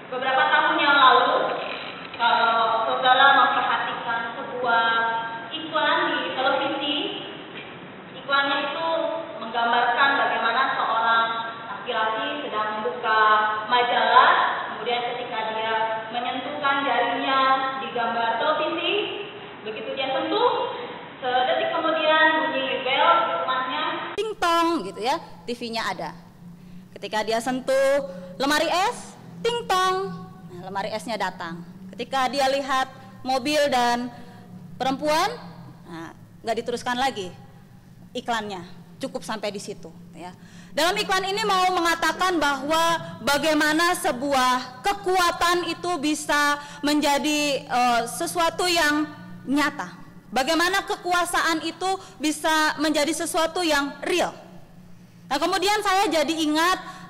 Beberapa tahun yang lalu, kalau saudara memperhatikan sebuah iklan di televisi, iklannya itu menggambarkan bagaimana seorang laki-laki sedang membuka majalah, kemudian ketika dia menyentuhkan jarinya di gambar televisi, begitu dia sentuh, sedetik kemudian bunyi bel di rumahnya, ting tong gitu ya, TV-nya ada. Ketika dia sentuh lemari es, ting tong, nah, lemari esnya datang. Ketika dia lihat mobil dan perempuan, nah, nggak diteruskan lagi iklannya, cukup sampai di situ ya. Dalam iklan ini mau mengatakan bahwa bagaimana sebuah kekuatan itu bisa menjadi sesuatu yang nyata. Bagaimana kekuasaan itu bisa menjadi sesuatu yang real. Nah, kemudian saya jadi ingat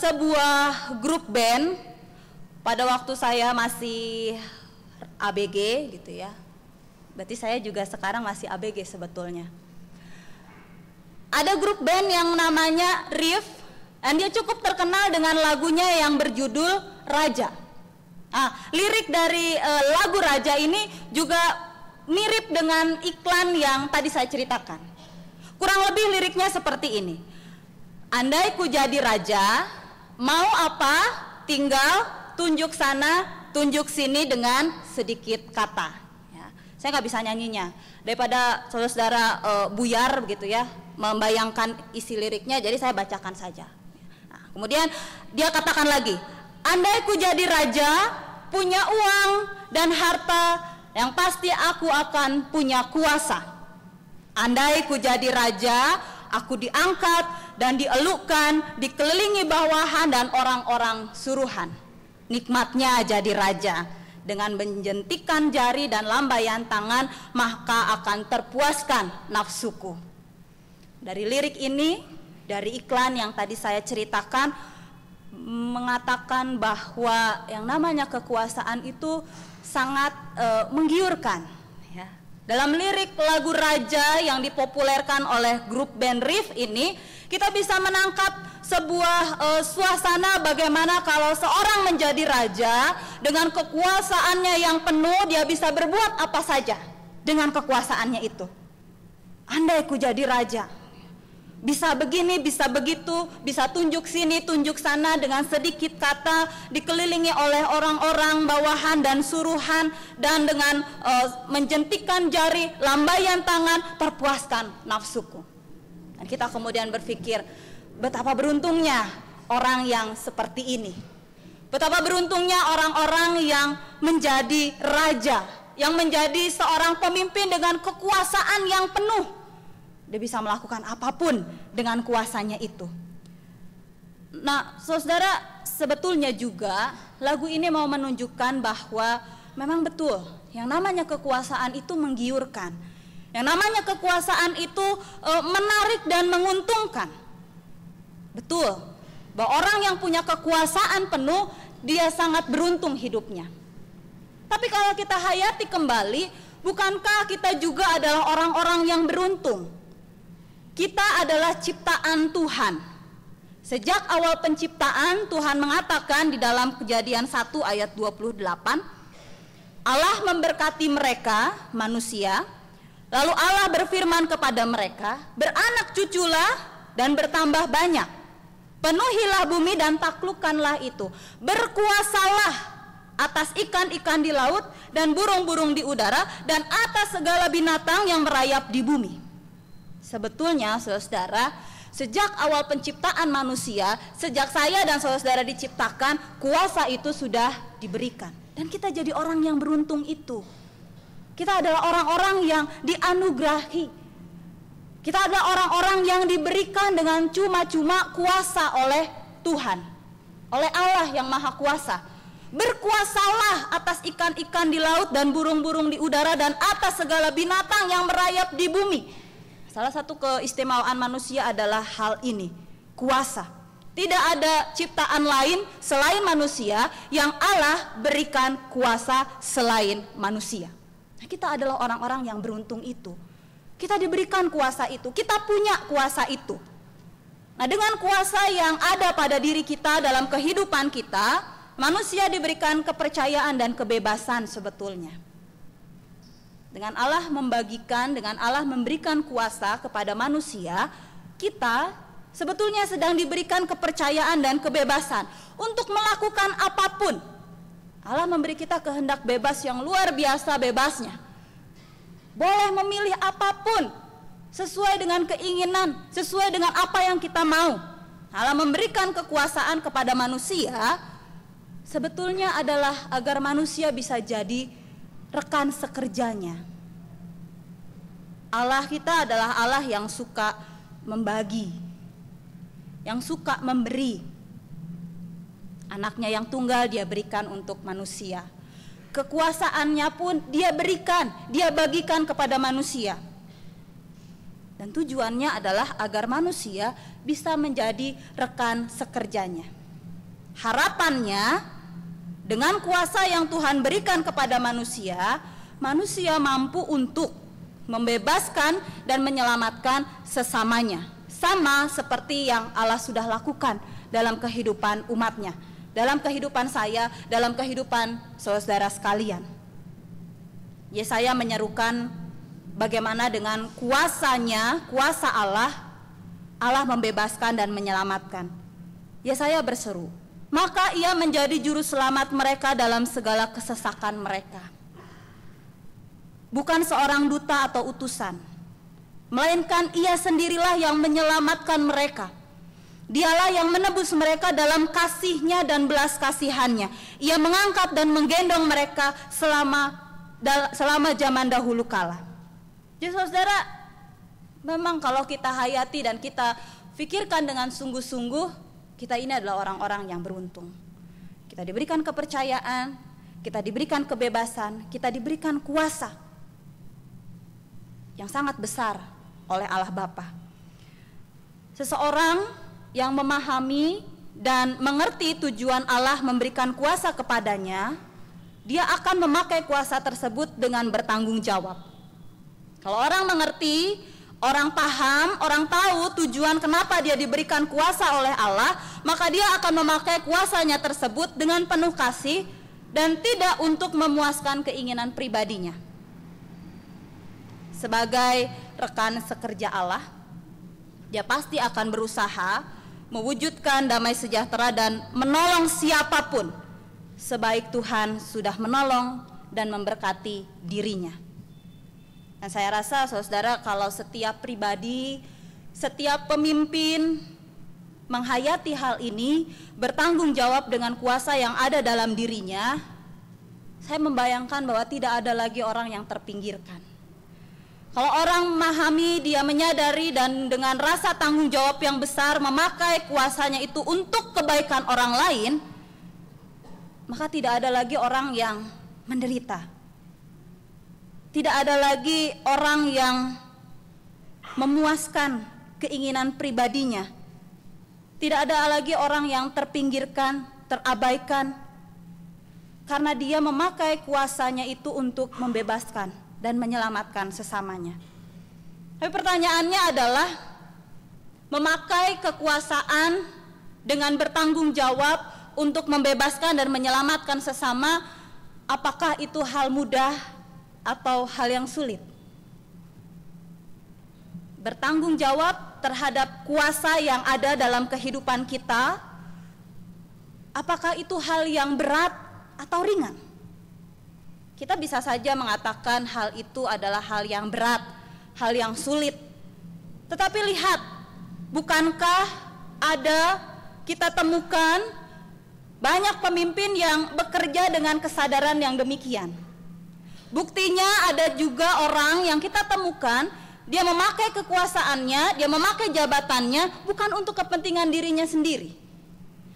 sebuah grup band pada waktu saya masih ABG gitu ya. Berarti saya juga sekarang masih ABG sebetulnya. Ada grup band yang namanya Riff, dan dia cukup terkenal dengan lagunya yang berjudul Raja. Nah, lirik dari lagu Raja ini juga mirip dengan iklan yang tadi saya ceritakan. Kurang lebih liriknya seperti ini. Andai ku jadi raja, mau apa? Tinggal tunjuk sana, tunjuk sini dengan sedikit kata. Ya, saya nggak bisa nyanyinya. Daripada saudara-saudara buyar begitu ya, membayangkan isi liriknya, jadi saya bacakan saja. Nah, kemudian dia katakan lagi, andai ku jadi raja, punya uang dan harta, yang pasti aku akan punya kuasa. Andai ku jadi raja, aku diangkat dan dielukkan, dikelilingi bawahan dan orang-orang suruhan. Nikmatnya jadi raja, dengan menjentikan jari dan lambaian tangan, maka akan terpuaskan nafsuku. Dari lirik ini, dari iklan yang tadi saya ceritakan, mengatakan bahwa yang namanya kekuasaan itu sangat menggiurkan. Ya. Dalam lirik lagu Raja yang dipopulerkan oleh grup band Riff ini, kita bisa menangkap sebuah suasana bagaimana kalau seorang menjadi raja, dengan kekuasaannya yang penuh, dia bisa berbuat apa saja dengan kekuasaannya itu. Andai ku jadi raja, bisa begini, bisa begitu, bisa tunjuk sini, tunjuk sana dengan sedikit kata, dikelilingi oleh orang-orang bawahan dan suruhan, dan dengan menjentikan jari, lambaian tangan, terpuaskan nafsuku. Dan kita kemudian berpikir, betapa beruntungnya orang yang seperti ini. Betapa beruntungnya orang-orang yang menjadi raja, yang menjadi seorang pemimpin dengan kekuasaan yang penuh. Dia bisa melakukan apapun dengan kuasanya itu. Nah, saudara, sebetulnya juga lagu ini mau menunjukkan bahwa memang betul yang namanya kekuasaan itu menggiurkan. Yang namanya kekuasaan itu menarik dan menguntungkan. Betul, bahwa orang yang punya kekuasaan penuh, dia sangat beruntung hidupnya. Tapi kalau kita hayati kembali, bukankah kita juga adalah orang-orang yang beruntung? Kita adalah ciptaan Tuhan. Sejak awal penciptaan, Tuhan mengatakan di dalam Kejadian 1 ayat 28, Allah memberkati mereka, manusia, lalu Allah berfirman kepada mereka, beranak cuculah dan bertambah banyak, penuhilah bumi dan taklukkanlah itu, berkuasalah atas ikan-ikan di laut dan burung-burung di udara dan atas segala binatang yang merayap di bumi. Sebetulnya saudara, sejak awal penciptaan manusia, sejak saya dan saudara diciptakan, kuasa itu sudah diberikan. Dan kita jadi orang yang beruntung itu. Kita adalah orang-orang yang dianugerahi. Kita adalah orang-orang yang diberikan dengan cuma-cuma kuasa oleh Tuhan, oleh Allah yang Maha Kuasa. Berkuasalah atas ikan-ikan di laut dan burung-burung di udara dan atas segala binatang yang merayap di bumi. Salah satu keistimewaan manusia adalah hal ini, kuasa. Tidak ada ciptaan lain selain manusia yang Allah berikan kuasa selain manusia. Nah, kita adalah orang-orang yang beruntung itu. Kita diberikan kuasa itu, kita punya kuasa itu. Nah, dengan kuasa yang ada pada diri kita dalam kehidupan kita, manusia diberikan kepercayaan dan kebebasan sebetulnya. Dengan Allah membagikan, dengan Allah memberikan kuasa kepada manusia, kita sebetulnya sedang diberikan kepercayaan dan kebebasan untuk melakukan apapun. Allah memberi kita kehendak bebas yang luar biasa bebasnya. Boleh memilih apapun sesuai dengan keinginan, sesuai dengan apa yang kita mau. Allah memberikan kekuasaan kepada manusia sebetulnya adalah agar manusia bisa jadi rekan sekerjanya. Allah kita adalah Allah yang suka membagi, yang suka memberi. Anaknya yang tunggal dia berikan untuk manusia. Kekuasaannya pun dia berikan, dia bagikan kepada manusia. Dan tujuannya adalah agar manusia bisa menjadi rekan sekerjanya. Harapannya dengan kuasa yang Tuhan berikan kepada manusia, manusia mampu untuk membebaskan dan menyelamatkan sesamanya. Sama seperti yang Allah sudah lakukan dalam kehidupan umatnya, dalam kehidupan saya, dalam kehidupan saudara sekalian. Yesaya menyerukan bagaimana dengan kuasanya, kuasa Allah, Allah membebaskan dan menyelamatkan. Yesaya berseru, maka ia menjadi juru selamat mereka dalam segala kesesakan mereka. Bukan seorang duta atau utusan, melainkan ia sendirilah yang menyelamatkan mereka. Dialah yang menebus mereka dalam kasih-Nya dan belas kasihan-Nya. Ia mengangkat dan menggendong mereka selama zaman dahulu kala. Jadi saudara, memang kalau kita hayati dan kita pikirkan dengan sungguh-sungguh, kita ini adalah orang-orang yang beruntung. Kita diberikan kepercayaan, kita diberikan kebebasan, kita diberikan kuasa yang sangat besar oleh Allah Bapa. Seseorang yang memahami dan mengerti tujuan Allah memberikan kuasa kepadanya, dia akan memakai kuasa tersebut dengan bertanggung jawab. Kalau orang mengerti, orang paham, orang tahu tujuan kenapa dia diberikan kuasa oleh Allah, maka dia akan memakai kuasanya tersebut dengan penuh kasih dan tidak untuk memuaskan keinginan pribadinya. Sebagai rekan sekerja Allah, dia pasti akan berusaha mewujudkan damai sejahtera dan menolong siapapun sebaik Tuhan sudah menolong dan memberkati dirinya. Dan saya rasa saudara, kalau setiap pribadi, setiap pemimpin menghayati hal ini, bertanggung jawab dengan kuasa yang ada dalam dirinya, saya membayangkan bahwa tidak ada lagi orang yang terpinggirkan. Kalau orang memahami, dia menyadari dan dengan rasa tanggung jawab yang besar memakai kuasanya itu untuk kebaikan orang lain, maka tidak ada lagi orang yang menderita. Tidak ada lagi orang yang memuaskan keinginan pribadinya. Tidak ada lagi orang yang terpinggirkan, terabaikan, karena dia memakai kuasanya itu untuk membebaskan dan menyelamatkan sesamanya. Tapi pertanyaannya adalah, memakai kekuasaan dengan bertanggung jawab untuk membebaskan dan menyelamatkan sesama, apakah itu hal mudah atau hal yang sulit? Bertanggung jawab terhadap kuasa yang ada dalam kehidupan kita, apakah itu hal yang berat atau ringan? Kita bisa saja mengatakan hal itu adalah hal yang berat, hal yang sulit. Tetapi lihat, bukankah kita temukan banyak pemimpin yang bekerja dengan kesadaran yang demikian? Buktinya ada juga orang yang kita temukan, dia memakai kekuasaannya, dia memakai jabatannya bukan untuk kepentingan dirinya sendiri.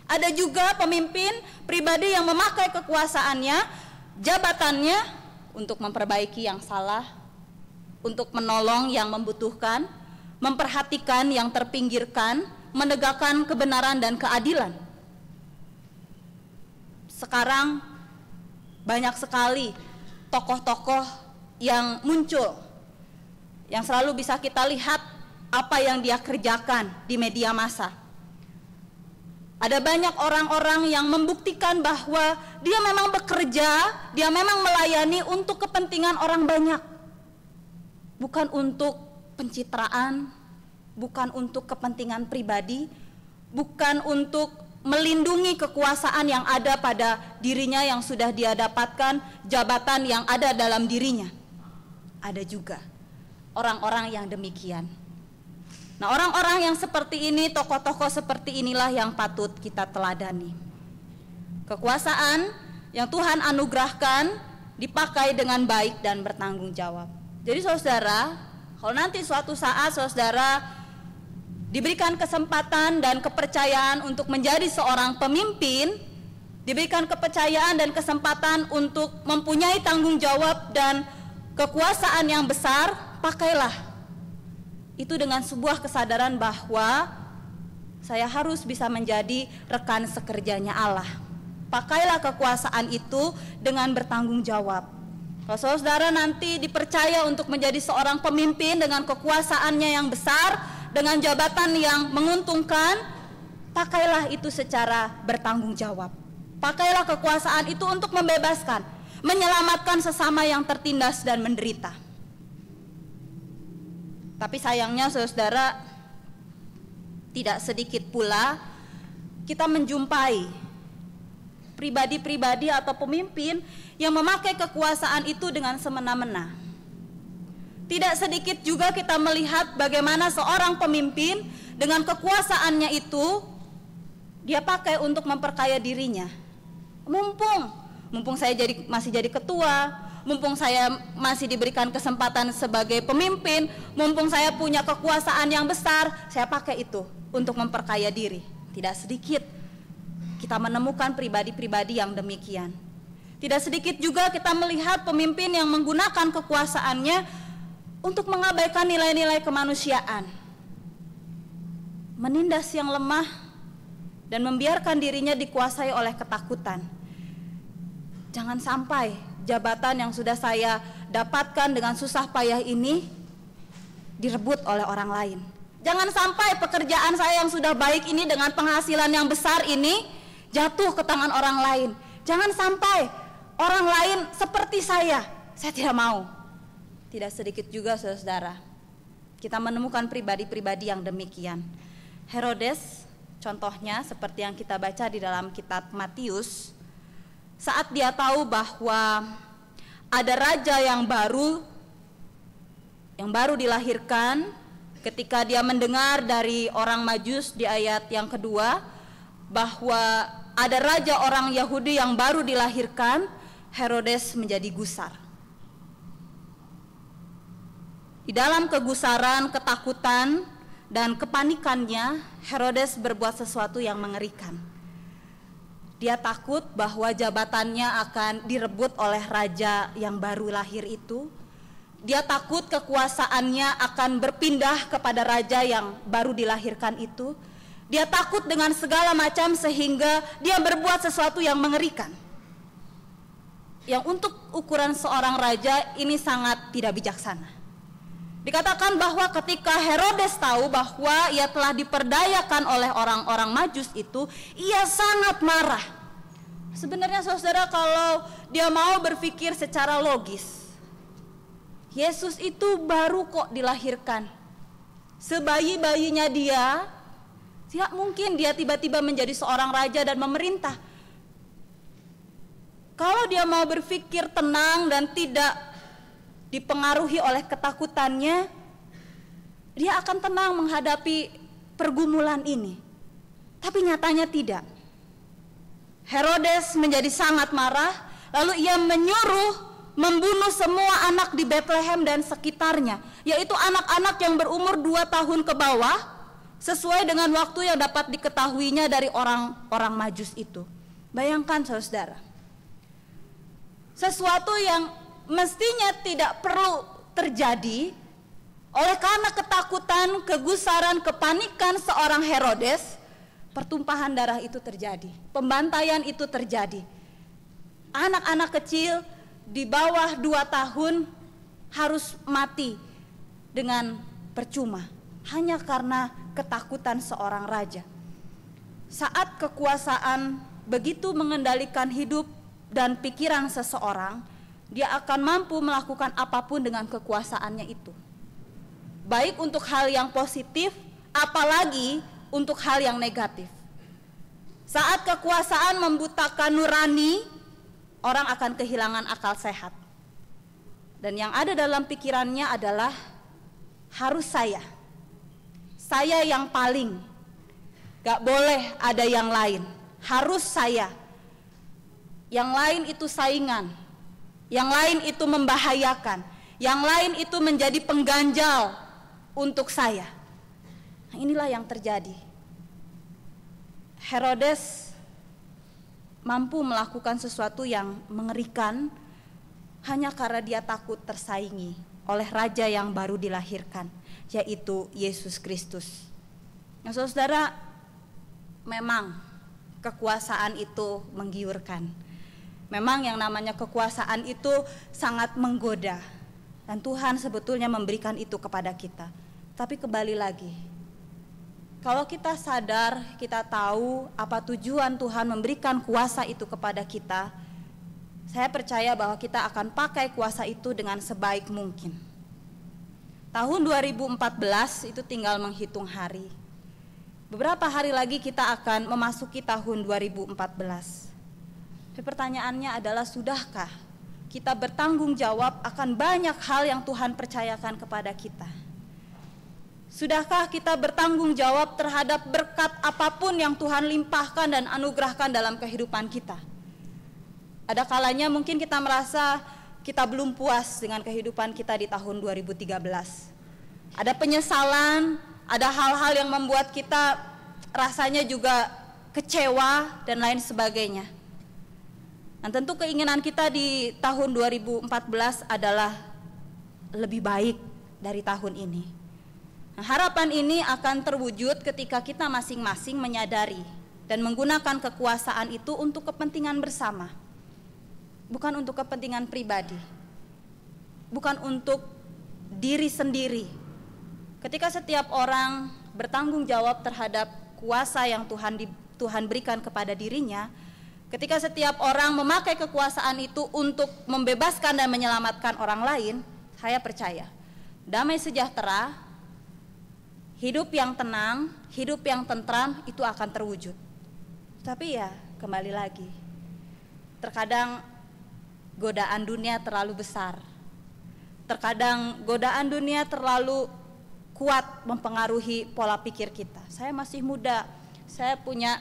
Ada juga pemimpin pribadi yang memakai kekuasaannya, jabatannya untuk memperbaiki yang salah, untuk menolong yang membutuhkan, memperhatikan yang terpinggirkan, menegakkan kebenaran dan keadilan. Sekarang banyak sekali tokoh-tokoh yang muncul, yang selalu bisa kita lihat apa yang dia kerjakan di media massa. Ada banyak orang-orang yang membuktikan bahwa dia memang bekerja, dia memang melayani untuk kepentingan orang banyak. Bukan untuk pencitraan, bukan untuk kepentingan pribadi, bukan untuk melindungi kekuasaan yang ada pada dirinya yang sudah dia dapatkan, jabatan yang ada dalam dirinya. Ada juga orang-orang yang demikian. Nah, orang-orang yang seperti ini, tokoh-tokoh seperti inilah yang patut kita teladani. Kekuasaan yang Tuhan anugerahkan dipakai dengan baik dan bertanggung jawab. Jadi saudara, kalau nanti suatu saat saudara diberikan kesempatan dan kepercayaan untuk menjadi seorang pemimpin, diberikan kepercayaan dan kesempatan untuk mempunyai tanggung jawab dan kekuasaan yang besar, pakailah itu dengan sebuah kesadaran bahwa saya harus bisa menjadi rekan sekerjanya Allah. Pakailah kekuasaan itu dengan bertanggung jawab. Kalau saudara nanti dipercaya untuk menjadi seorang pemimpin dengan kekuasaannya yang besar, dengan jabatan yang menguntungkan, pakailah itu secara bertanggung jawab. Pakailah kekuasaan itu untuk membebaskan, menyelamatkan sesama yang tertindas dan menderita. Tapi sayangnya saudara, tidak sedikit pula kita menjumpai pribadi-pribadi atau pemimpin yang memakai kekuasaan itu dengan semena-mena. Tidak sedikit juga kita melihat bagaimana seorang pemimpin dengan kekuasaannya itu dia pakai untuk memperkaya dirinya. Mumpung saya masih jadi ketua, mumpung saya masih diberikan kesempatan sebagai pemimpin, mumpung saya punya kekuasaan yang besar, saya pakai itu untuk memperkaya diri. Tidak sedikit kita menemukan pribadi-pribadi yang demikian. Tidak sedikit juga kita melihat pemimpin yang menggunakan kekuasaannya untuk mengabaikan nilai-nilai kemanusiaan, menindas yang lemah, dan membiarkan dirinya dikuasai oleh ketakutan. Jangan sampai jabatan yang sudah saya dapatkan dengan susah payah ini direbut oleh orang lain. Jangan sampai pekerjaan saya yang sudah baik ini dengan penghasilan yang besar ini jatuh ke tangan orang lain. Jangan sampai orang lain seperti saya tidak mau. Tidak sedikit juga saudara, kita menemukan pribadi-pribadi yang demikian. Herodes contohnya seperti yang kita baca di dalam kitab Matius, saat dia tahu bahwa ada raja yang baru dilahirkan, ketika dia mendengar dari orang Majus di ayat yang kedua bahwa ada raja orang Yahudi yang baru dilahirkan, Herodes menjadi gusar. Di dalam kegusaran, ketakutan, dan kepanikannya, Herodes berbuat sesuatu yang mengerikan. Dia takut bahwa jabatannya akan direbut oleh raja yang baru lahir itu. Dia takut kekuasaannya akan berpindah kepada raja yang baru dilahirkan itu. Dia takut dengan segala macam sehingga dia berbuat sesuatu yang mengerikan. Yang untuk ukuran seorang raja ini sangat tidak bijaksana. Dikatakan bahwa ketika Herodes tahu bahwa ia telah diperdayakan oleh orang-orang Majus itu, ia sangat marah. Sebenarnya saudara, kalau dia mau berpikir secara logis, Yesus itu baru kok dilahirkan. Sebayi-bayinya dia, tidak mungkin dia tiba-tiba menjadi seorang raja dan memerintah. Kalau dia mau berpikir tenang dan tidak dipengaruhi oleh ketakutannya, dia akan tenang menghadapi pergumulan ini. Tapi nyatanya tidak. Herodes menjadi sangat marah, lalu ia menyuruh membunuh semua anak di Bethlehem dan sekitarnya, yaitu anak-anak yang berumur 2 tahun ke bawah, sesuai dengan waktu yang dapat diketahuinya dari orang-orang Majus itu. Bayangkan saudara, sesuatu yang mestinya tidak perlu terjadi, oleh karena ketakutan, kegusaran, kepanikan seorang Herodes, pertumpahan darah itu terjadi, pembantaian itu terjadi. Anak-anak kecil di bawah 2 tahun harus mati dengan percuma, hanya karena ketakutan seorang raja. saat kekuasaan begitu mengendalikan hidup dan pikiran seseorang, dia akan mampu melakukan apapun dengan kekuasaannya itu. Baik untuk hal yang positif, apalagi untuk hal yang negatif. Saat kekuasaan membutakan nurani, orang akan kehilangan akal sehat. Dan yang ada dalam pikirannya adalah harus saya yang paling, gak boleh ada yang lain, harus saya. Yang lain itu saingan, yang lain itu membahayakan, yang lain itu menjadi pengganjal untuk saya. Nah, inilah yang terjadi. Herodes mampu melakukan sesuatu yang mengerikan hanya karena dia takut tersaingi oleh raja yang baru dilahirkan, yaitu Yesus Kristus. Nah, saudara, memang kekuasaan itu menggiurkan. Memang yang namanya kekuasaan itu sangat menggoda, dan Tuhan sebetulnya memberikan itu kepada kita. Tapi kembali lagi, kalau kita sadar, kita tahu apa tujuan Tuhan memberikan kuasa itu kepada kita, saya percaya bahwa kita akan pakai kuasa itu dengan sebaik mungkin. Tahun 2014 itu tinggal menghitung hari. Beberapa hari lagi kita akan memasuki tahun 2014. Pertanyaannya adalah, sudahkah kita bertanggung jawab akan banyak hal yang Tuhan percayakan kepada kita? Sudahkah kita bertanggung jawab terhadap berkat apapun yang Tuhan limpahkan dan anugerahkan dalam kehidupan kita? Ada kalanya mungkin kita merasa kita belum puas dengan kehidupan kita di tahun 2013. Ada penyesalan, ada hal-hal yang membuat kita rasanya juga kecewa dan lain sebagainya. Dan tentu keinginan kita di tahun 2014 adalah lebih baik dari tahun ini. Nah, harapan ini akan terwujud ketika kita masing-masing menyadari dan menggunakan kekuasaan itu untuk kepentingan bersama. Bukan untuk kepentingan pribadi. Bukan untuk diri sendiri. Ketika setiap orang bertanggung jawab terhadap kuasa yang Tuhan berikan kepada dirinya, ketika setiap orang memakai kekuasaan itu untuk membebaskan dan menyelamatkan orang lain, saya percaya damai sejahtera, hidup yang tenang, hidup yang tentram itu akan terwujud. Tapi ya kembali lagi, terkadang godaan dunia terlalu besar. Terkadang godaan dunia terlalu kuat mempengaruhi pola pikir kita. Saya masih muda, saya punya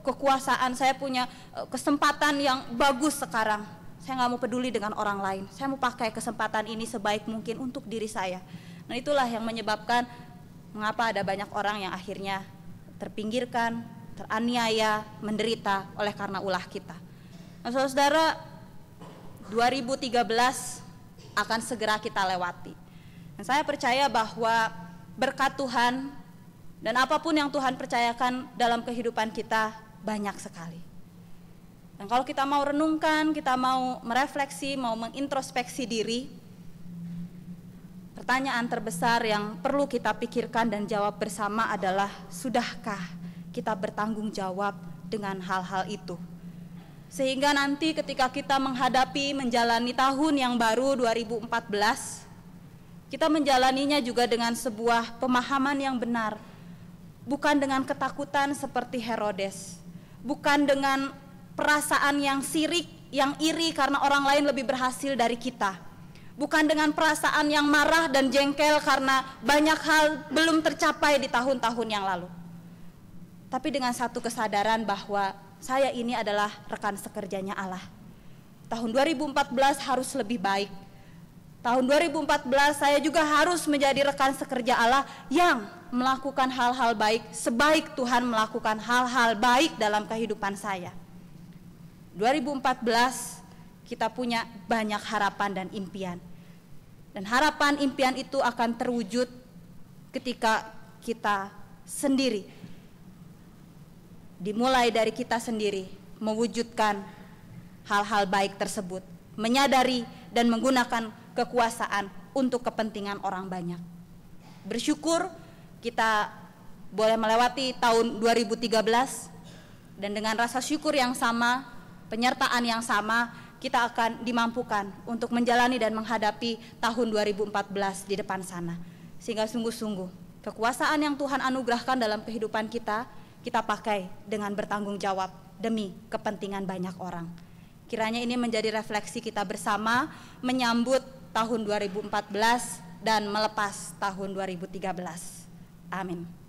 kekuasaan, saya punya kesempatan yang bagus sekarang. Saya nggak mau peduli dengan orang lain. Saya mau pakai kesempatan ini sebaik mungkin untuk diri saya. Nah, itulah yang menyebabkan mengapa ada banyak orang yang akhirnya terpinggirkan, teraniaya, menderita oleh karena ulah kita. Nah, saudara, 2013 akan segera kita lewati. Dan saya percaya bahwa berkat Tuhan dan apapun yang Tuhan percayakan dalam kehidupan kita banyak sekali. Dan kalau kita mau renungkan, kita mau merefleksi, mau mengintrospeksi diri, pertanyaan terbesar yang perlu kita pikirkan dan jawab bersama adalah, sudahkah kita bertanggung jawab dengan hal-hal itu? Sehingga nanti ketika kita menghadapi menjalani tahun yang baru 2014, kita menjalaninya juga dengan sebuah pemahaman yang benar, bukan dengan ketakutan seperti Herodes, bukan dengan perasaan yang sirik, yang iri karena orang lain lebih berhasil dari kita, bukan dengan perasaan yang marah dan jengkel karena banyak hal belum tercapai di tahun-tahun yang lalu, tapi dengan satu kesadaran bahwa saya ini adalah rekan sekerjanya Allah. Tahun 2014 harus lebih baik. Tahun 2014 saya juga harus menjadi rekan sekerja Allah yang melakukan hal-hal baik sebaik Tuhan melakukan hal-hal baik dalam kehidupan saya. 2014 kita punya banyak harapan dan impian. Dan harapan impian itu akan terwujud ketika kita sendiri, dimulai dari kita sendiri, mewujudkan hal-hal baik tersebut, menyadari dan menggunakan kekuasaan untuk kepentingan orang banyak. Bersyukur kita boleh melewati tahun 2013 Dan dengan rasa syukur yang sama, penyertaan yang sama, kita akan dimampukan untuk menjalani dan menghadapi tahun 2014 di depan sana. Sehingga sungguh-sungguh kekuasaan yang Tuhan anugerahkan dalam kehidupan kita, kita pakai dengan bertanggung jawab demi kepentingan banyak orang. Kiranya ini menjadi refleksi kita bersama menyambut tahun 2014 dan melepas tahun 2013. Amin.